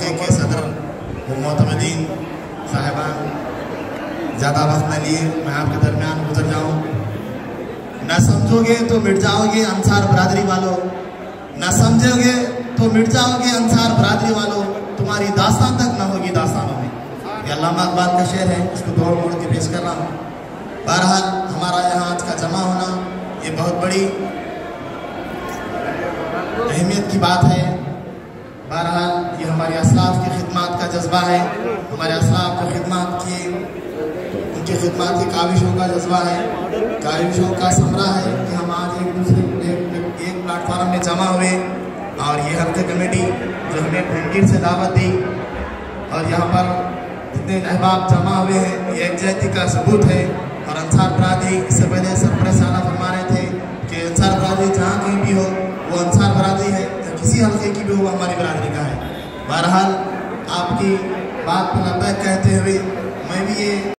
हल्के के सदर मोहतमदीन साहिबान, ज़्यादा वक्त न लिए मैं आपके दरमियान गुजर जाऊँ। न समझोगे तो मिट जाओगे अंसार बरादरी वालों, न समझोगे तो मिट जाओगे अंसार बरादरी वालों, तुम्हारी दास्तान तक न होगी दास्तानों में। ये अल्लामा इकबाल का शेर है, इसको तोड़ मोड़ के पेश कर रहा हूँ। बहरहाल हमारा यहाँ आज का जमा होना ये बहुत बड़ी अहमियत की बात है। बहरहाल ये हमारे असलाफ की खिदमत का जज्बा है, हमारे असलाफ को खिदमत की उनकी खिदमत की काविशों का जज्बा है, काविशों का समरा है कि हम आज एक दूसरे एक प्लेटफॉर्म में जमा हुए और ये हल्के कमेटी जो हमें भूमगिर से दावत दी और यहाँ पर जितने अहबाब जमा हुए हैं ये एकजहती का सबूत है। और अंसार बरादरी इससे पहले सरपरस्त साला फरमा रहे थे कि अंसार बरादरी जहाँ कहीं भी हो वो अंसार बरादरी है, या किसी हल्के की भी हो वो हमारी बरादरी का है। बहरहाल आपकी बात पर लब्बैक कहते